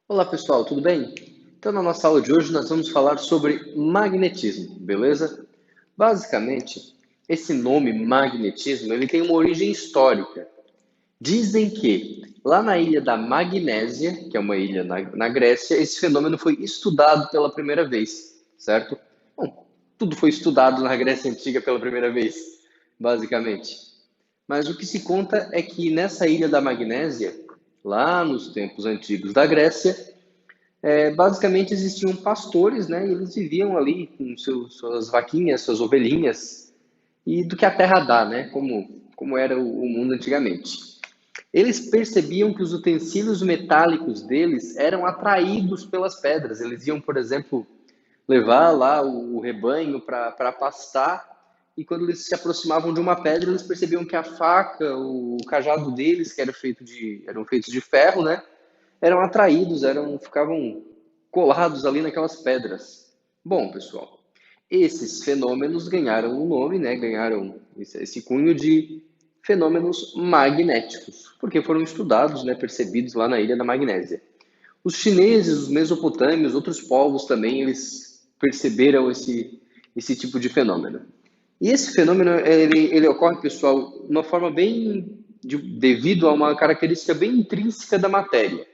Olá pessoal, tudo bem? Então, na nossa aula de hoje, nós vamos falar sobre magnetismo, beleza? Basicamente, esse nome magnetismo ele tem uma origem histórica. Dizem que lá na ilha da Magnésia, que é uma ilha na Grécia, esse fenômeno foi estudado pela primeira vez, certo? Bom, tudo foi estudado na Grécia Antiga pela primeira vez, basicamente. Mas o que se conta é que nessa ilha da Magnésia, lá nos tempos antigos da Grécia, basicamente existiam pastores, né? E eles viviam ali com suas vaquinhas, suas ovelhinhas, e do que a terra dá, né? Como era o mundo antigamente. Eles percebiam que os utensílios metálicos deles eram atraídos pelas pedras. Eles iam, por exemplo, levar lá o rebanho para pastar, e quando eles se aproximavam de uma pedra, eles percebiam que a faca, o cajado deles, que eram feitos de ferro, né? Eram atraídos, ficavam colados ali naquelas pedras. Bom, pessoal, esses fenômenos ganharam o nome, né? Ganharam esse cunho de fenômenos magnéticos, porque foram estudados, né? Percebidos lá na ilha da Magnésia. Os chineses, os mesopotâmios, outros povos também, eles perceberam esse tipo de fenômeno. E esse fenômeno, ele ocorre, pessoal, de uma forma devido a uma característica bem intrínseca da matéria,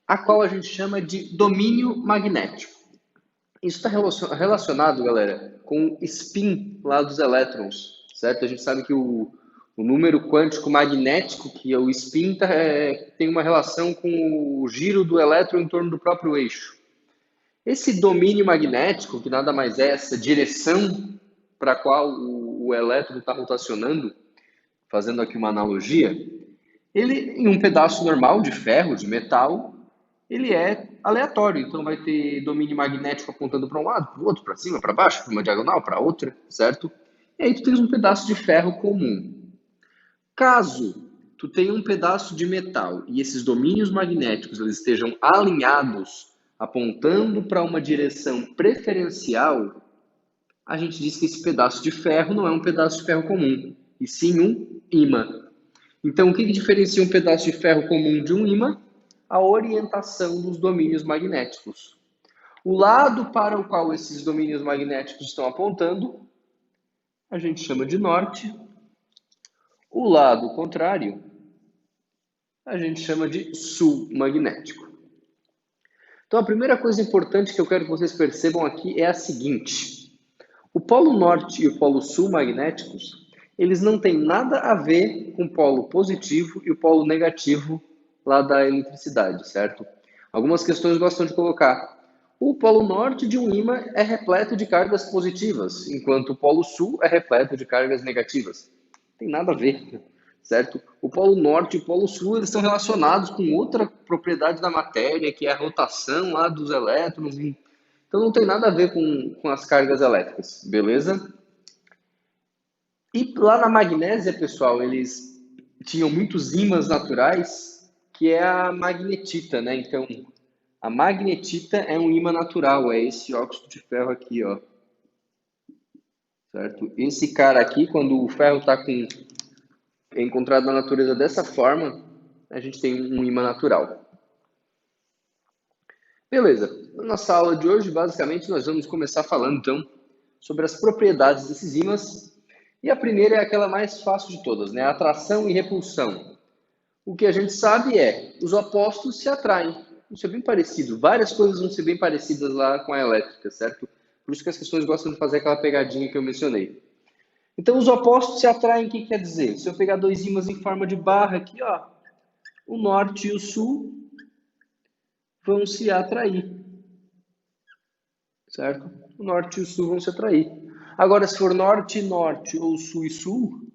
a qual a gente chama de domínio magnético. Isso está relacionado, galera, com o spin lá dos elétrons, certo? A gente sabe que o número quântico magnético, que é o spin, tem uma relação com o giro do elétron em torno do próprio eixo. Esse domínio magnético, que nada mais é essa direção para a qual o elétron está rotacionando, fazendo aqui uma analogia, ele, em um pedaço normal de ferro, de metal, ele é aleatório. Então, vai ter domínio magnético apontando para um lado, para o outro, para cima, para baixo, para uma diagonal, para outra, certo? E aí tu tens um pedaço de ferro comum. Caso tu tenha um pedaço de metal e esses domínios magnéticos eles estejam alinhados, apontando para uma direção preferencial, a gente diz que esse pedaço de ferro não é um pedaço de ferro comum, e sim um ímã. Então, o que diferencia um pedaço de ferro comum de um ímã? A orientação dos domínios magnéticos. O lado para o qual esses domínios magnéticos estão apontando, a gente chama de norte. O lado contrário, a gente chama de sul magnético. Então, a primeira coisa importante que eu quero que vocês percebam aqui é a seguinte: o polo norte e o polo sul magnéticos, eles não têm nada a ver com o polo positivo e o polo negativo lá da eletricidade, certo? Algumas questões gostam de colocar. O polo norte de um ímã é repleto de cargas positivas, enquanto o polo sul é repleto de cargas negativas. Não tem nada a ver, certo? O polo norte e o polo sul eles estão relacionados com outra propriedade da matéria, que é a rotação lá dos elétrons. Então não tem nada a ver com as cargas elétricas, beleza? E lá na magnésia, pessoal, eles tinham muitos ímãs naturais, que é a magnetita, né? Então, a magnetita é um ímã natural, é esse óxido de ferro aqui, ó. Certo? Esse cara aqui, quando o ferro é encontrado na natureza dessa forma, a gente tem um ímã natural. Beleza. Na nossa aula de hoje, basicamente, nós vamos começar falando, então, sobre as propriedades desses ímãs. E a primeira é aquela mais fácil de todas, né? Atração e repulsão. O que a gente sabe é, os opostos se atraem. Isso é bem parecido. Várias coisas vão ser bem parecidas lá com a elétrica, certo? Por isso que as questões gostam de fazer aquela pegadinha que eu mencionei. Então, os opostos se atraem, o que quer dizer? Se eu pegar dois ímãs em forma de barra aqui, ó, o norte e o sul vão se atrair, certo? O norte e o sul vão se atrair. Agora, se for norte e norte ou sul e sul,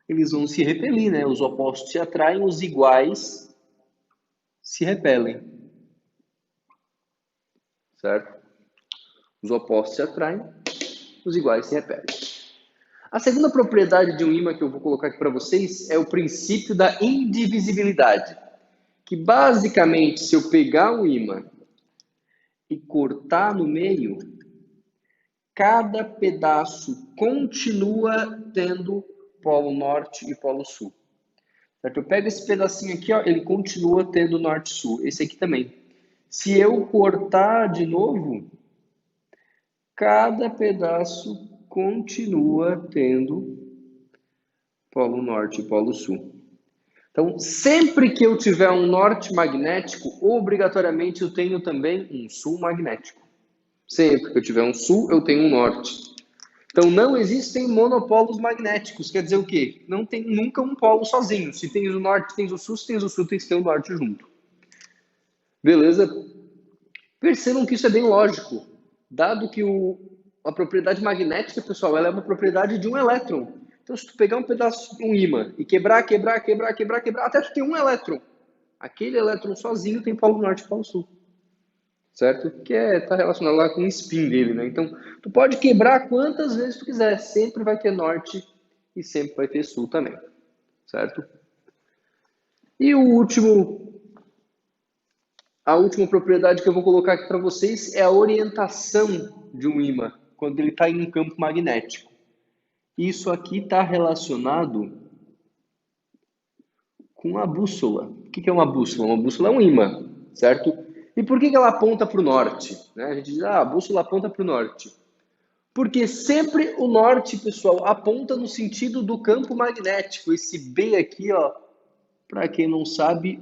eles vão se repelir, né? Os opostos se atraem, os iguais se repelem, certo? Os opostos se atraem, os iguais se repelem. A segunda propriedade de um ímã que eu vou colocar aqui para vocês é o princípio da indivisibilidade, que basicamente, se eu pegar um ímã e cortar no meio, cada pedaço continua tendo polo norte e polo sul. certo? Eu pego esse pedacinho aqui, ó, ele continua tendo norte-sul. Esse aqui também. Se eu cortar de novo, cada pedaço continua tendo polo norte e polo sul. Então, sempre que eu tiver um norte magnético, obrigatoriamente eu tenho também um sul magnético. Sempre que eu tiver um sul, eu tenho um norte. Então, não existem monopolos magnéticos. Quer dizer o quê? Não tem nunca um polo sozinho. Se tens o norte, tens o sul. Se tens o sul, tens que ter o norte junto. Beleza? Percebam que isso é bem lógico. Dado que a propriedade magnética, pessoal, ela é uma propriedade de um elétron. Então, se tu pegar um pedaço de um ímã e quebrar, até tu ter um elétron, aquele elétron sozinho tem polo norte e polo sul. Certo? Que tá relacionado lá com o spin dele, né? Então, tu pode quebrar quantas vezes tu quiser, sempre vai ter norte e sempre vai ter sul também, certo? E a última propriedade que eu vou colocar aqui para vocês é a orientação de um ímã, quando ele está em um campo magnético. Isso aqui está relacionado com a bússola. O que é uma bússola? Uma bússola é um ímã, certo? E por que ela aponta para o norte? Né? A gente diz, a bússola aponta para o norte. Porque sempre o norte, pessoal, aponta no sentido do campo magnético. Esse B aqui, ó, para quem não sabe,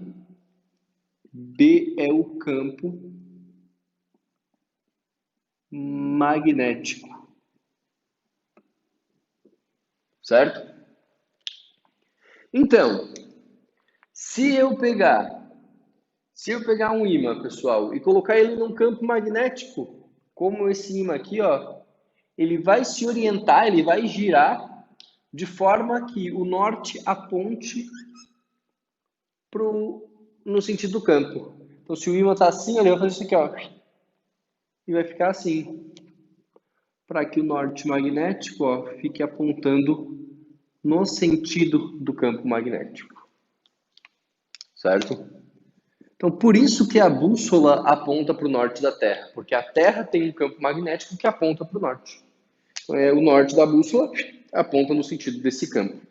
B é o campo magnético. Certo? Então, se eu pegar um ímã, pessoal, e colocar ele num campo magnético, como esse ímã aqui, ó, ele vai se orientar, ele vai girar de forma que o norte aponte no sentido do campo. Então, se o ímã está assim, ele vai fazer isso aqui, ó, e vai ficar assim, para que o norte magnético, ó, fique apontando no sentido do campo magnético, certo? Então, por isso que a bússola aponta para o norte da Terra, porque a Terra tem um campo magnético que aponta para o norte. O norte da bússola aponta no sentido desse campo.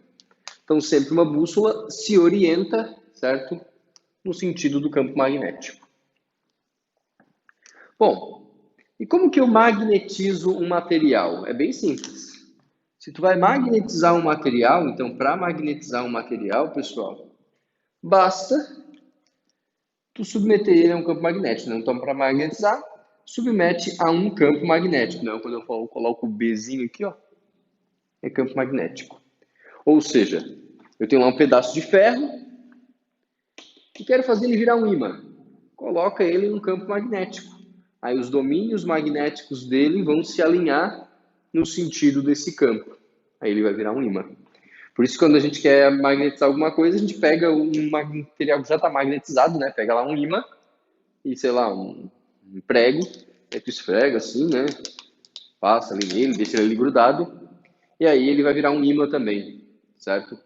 Então, sempre uma bússola se orienta, certo? No sentido do campo magnético. Bom, e como que eu magnetizo um material? É bem simples. Se tu vai magnetizar um material, então para magnetizar um material, pessoal, basta tu submeter ele a um campo magnético. Né? Então, para magnetizar, submete a um campo magnético. Né? Quando eu coloco o Bzinho aqui, ó, é campo magnético. Ou seja, eu tenho lá um pedaço de ferro e quero fazer ele virar um ímã. Coloca ele em um campo magnético. Aí os domínios magnéticos dele vão se alinhar no sentido desse campo. Aí ele vai virar um ímã. Por isso, quando a gente quer magnetizar alguma coisa, a gente pega um material que já está magnetizado, né? Pega lá um ímã e, sei lá, um prego. Aí tu esfrega assim, né? Passa ali nele, deixa ele ali grudado. E aí ele vai virar um ímã também, certo?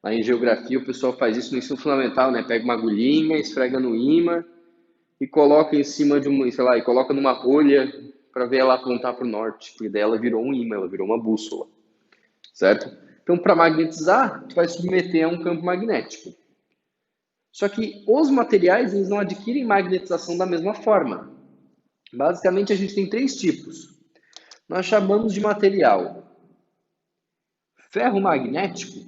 Lá em geografia o pessoal faz isso no ensino fundamental, né? Pega uma agulhinha, esfrega no ímã e coloca em cima de uma, sei lá, e coloca numa rolha para ver ela apontar para o norte, porque daí ela virou um ímã, ela virou uma bússola, certo? Então, para magnetizar, tu vai submeter a um campo magnético. Só que os materiais, eles não adquirem magnetização da mesma forma. Basicamente, a gente tem três tipos. Nós chamamos de material ferromagnético,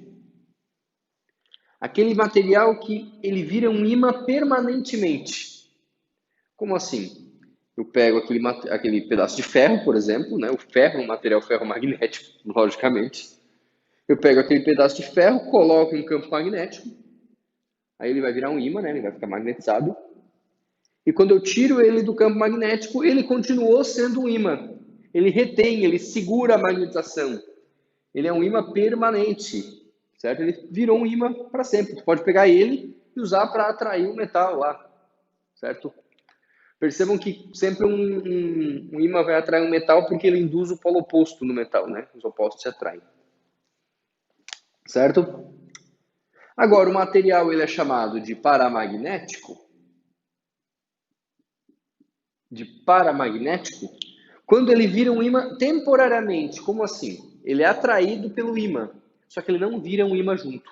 aquele material que ele vira um ímã permanentemente. Como assim? Eu pego aquele pedaço de ferro, por exemplo, né? O ferro é um material ferromagnético, logicamente. Eu pego aquele pedaço de ferro, coloco em um campo magnético, aí ele vai virar um ímã, né? Ele vai ficar magnetizado. E quando eu tiro ele do campo magnético, ele continuou sendo um ímã. Ele retém, ele segura a magnetização. Ele é um ímã permanente, certo? Ele virou um ímã para sempre. Tu pode pegar ele e usar para atrair um metal lá, certo? Percebam que sempre um ímã vai atrair um metal porque ele induz o polo oposto no metal, né? Os opostos se atraem. Certo? Agora, o material ele é chamado de paramagnético. Quando ele vira um ímã temporariamente. Como assim? Ele é atraído pelo ímã, só que ele não vira um ímã junto.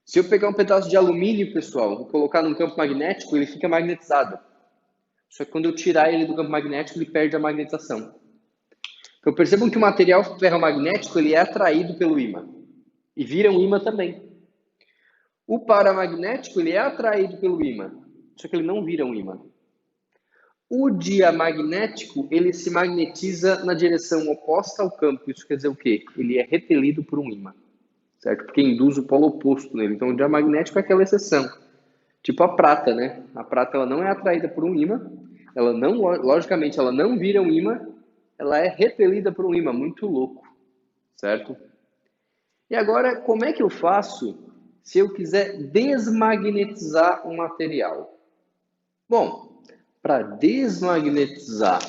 Se eu pegar um pedaço de alumínio, pessoal, e colocar num campo magnético, ele fica magnetizado. Só que quando eu tirar ele do campo magnético, ele perde a magnetização. Então percebam que o material ferromagnético ele é atraído pelo ímã e vira um ímã também. O paramagnético ele é atraído pelo ímã, só que ele não vira um ímã. O diamagnético ele se magnetiza na direção oposta ao campo. Isso quer dizer o quê? Ele é repelido por um ímã, certo? Porque induz o polo oposto nele. Então o diamagnético é aquela exceção. Tipo a prata, né? A prata ela não é atraída por um ímã, ela não, logicamente, ela não vira um ímã, ela é repelida por um ímã, muito louco, certo? E agora, como é que eu faço se eu quiser desmagnetizar um material? Bom, para desmagnetizar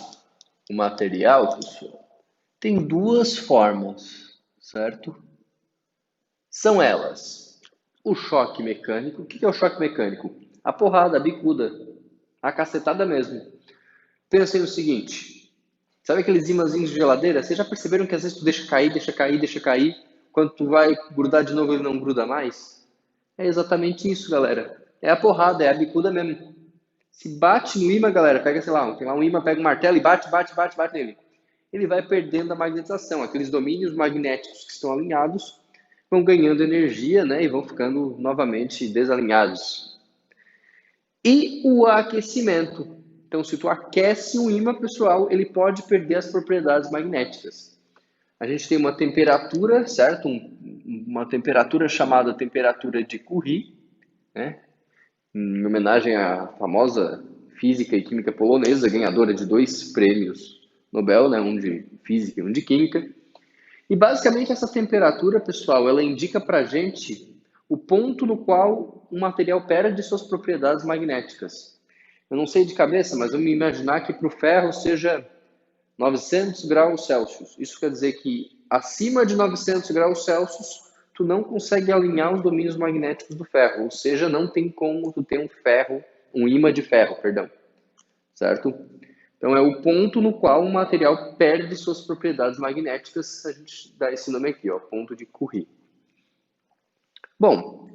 o material, pessoal, tem duas formas, certo? São elas o choque mecânico. O que é o choque mecânico? A porrada, a bicuda, a cacetada mesmo. Pensem no seguinte, sabe aqueles imãzinhos de geladeira? Vocês já perceberam que às vezes tu deixa cair, deixa cair, deixa cair, quando tu vai grudar de novo ele não gruda mais? É exatamente isso, galera. É a porrada, é a bicuda mesmo. Se bate no imã, galera, pega, sei lá, tem lá um imã, pega um martelo e bate, bate, bate, bate nele. Ele vai perdendo a magnetização. Aqueles domínios magnéticos que estão alinhados vão ganhando energia, né, e vão ficando novamente desalinhados. E o aquecimento. Então, se tu aquece um ímã, pessoal, ele pode perder as propriedades magnéticas. A gente tem uma temperatura, certo? Uma temperatura chamada temperatura de Curie, né? Em homenagem à famosa física e química polonesa, ganhadora de 2 prêmios Nobel, né? Um de física e um de química. E basicamente essa temperatura, pessoal, ela indica para a gente o ponto no qual um material perde suas propriedades magnéticas. Eu não sei de cabeça, mas vamos imaginar que para o ferro seja 900 graus Celsius. Isso quer dizer que acima de 900 graus Celsius, tu não consegue alinhar os domínios magnéticos do ferro, ou seja, não tem como tu ter um ímã de ferro, perdão, certo? Então é o ponto no qual o material perde suas propriedades magnéticas, a gente dá esse nome aqui, ó, ponto de Curie. Bom,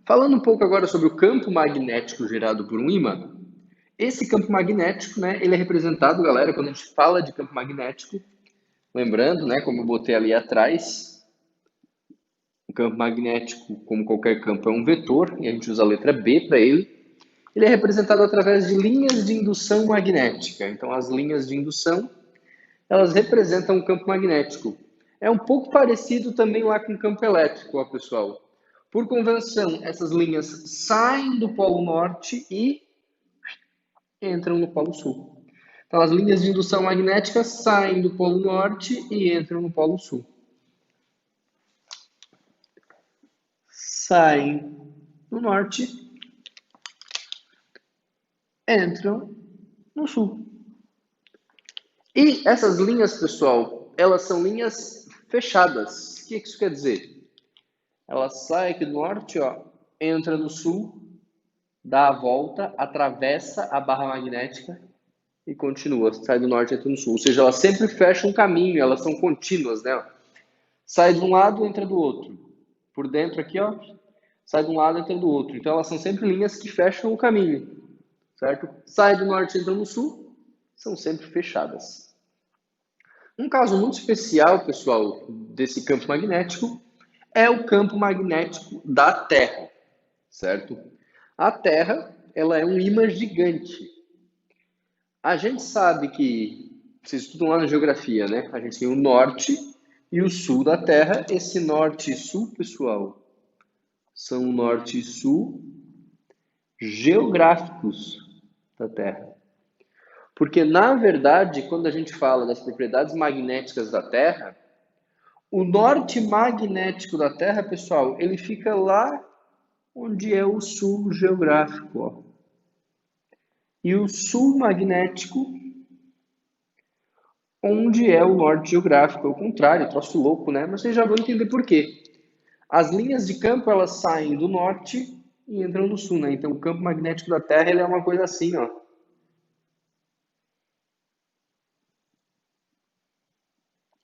falando um pouco agora sobre o campo magnético gerado por um ímã, esse campo magnético, né, ele é representado, galera, quando a gente fala de campo magnético, lembrando, né, como eu botei ali atrás, o campo magnético, como qualquer campo, é um vetor, e a gente usa a letra B para ele. Ele é representado através de linhas de indução magnética. Então, as linhas de indução, elas representam o campo magnético. É um pouco parecido também lá com o campo elétrico, ó, pessoal. Por convenção, essas linhas saem do polo norte e entram no polo sul. Então, as linhas de indução magnética saem do polo norte e entram no polo sul. Saem do norte, entram no sul. E essas linhas, pessoal, elas são linhas fechadas. O que isso quer dizer? Ela sai aqui do norte, ó, entra no sul, dá a volta, atravessa a barra magnética e continua. Sai do norte, entra no sul. Ou seja, elas sempre fecham um caminho, elas são contínuas, né? Sai de um lado, entra do outro. Por dentro aqui, ó, sai de um lado, entra do outro. Então elas são sempre linhas que fecham o caminho, certo? Sai do norte, entra no sul, são sempre fechadas. Um caso muito especial, pessoal, desse campo magnético é o campo magnético da Terra, certo? A Terra, ela é um ímã gigante. A gente sabe que, vocês estudam lá na geografia, né? A gente tem o norte e o sul da Terra. Esse norte e sul, pessoal, são o norte e sul geográficos da Terra. Porque, na verdade, quando a gente fala das propriedades magnéticas da Terra, o norte magnético da Terra, pessoal, ele fica lá onde é o sul geográfico, ó. E o sul magnético, onde é o norte geográfico. É o contrário, troço louco, né? Mas vocês já vão entender por quê. As linhas de campo, elas saem do norte e entram no sul, né? Então, o campo magnético da Terra, ele é uma coisa assim, ó.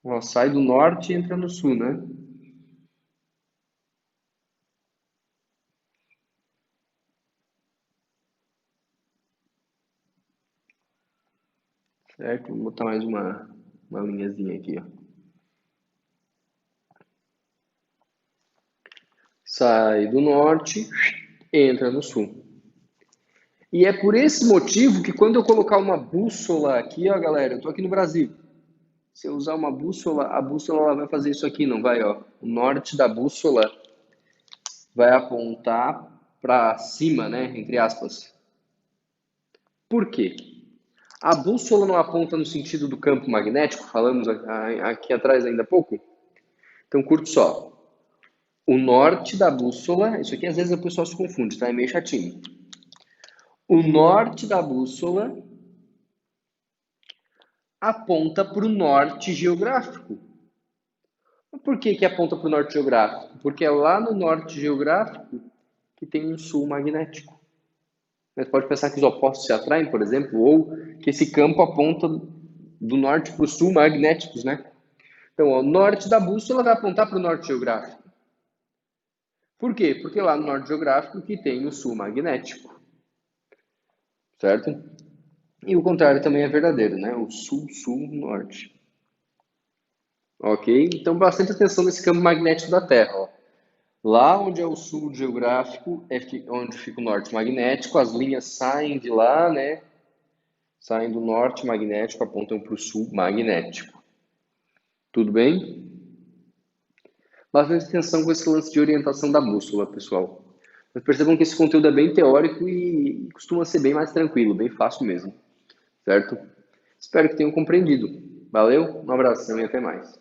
Ó, sai do norte e entra no sul, né? certo? Vou botar mais uma linhazinha aqui, ó. Sai do norte, entra no sul. E é por esse motivo que quando eu colocar uma bússola aqui, ó, galera, eu tô aqui no Brasil. Se eu usar uma bússola, a bússola ela vai fazer isso aqui, não vai, ó. O norte da bússola vai apontar para cima, né, entre aspas. Por quê? A bússola não aponta no sentido do campo magnético, falamos aqui atrás ainda há pouco? Então, curto só. O norte da bússola, isso aqui às vezes o pessoal se confunde, tá? É meio chatinho. O norte da bússola aponta para o norte geográfico. Por que aponta para o norte geográfico? Porque é lá no norte geográfico que tem um sul magnético. Você pode pensar que os opostos se atraem, por exemplo, ou que esse campo aponta do norte para o sul magnéticos, né? Então, o norte da bússola vai apontar para o norte geográfico. Por quê? Porque lá no norte geográfico que tem o sul magnético, certo? E o contrário também é verdadeiro, né? O sul, sul, norte. Ok? Então, bastante atenção nesse campo magnético da Terra, ó. Lá onde é o sul geográfico é onde fica o norte magnético, as linhas saem de lá, né? Saem do norte magnético, apontam para o sul magnético. Tudo bem? Bastante atenção com esse lance de orientação da bússola, pessoal. Mas percebam que esse conteúdo é bem teórico e costuma ser bem mais tranquilo, bem fácil mesmo, certo? Espero que tenham compreendido. Valeu, um abração e até mais.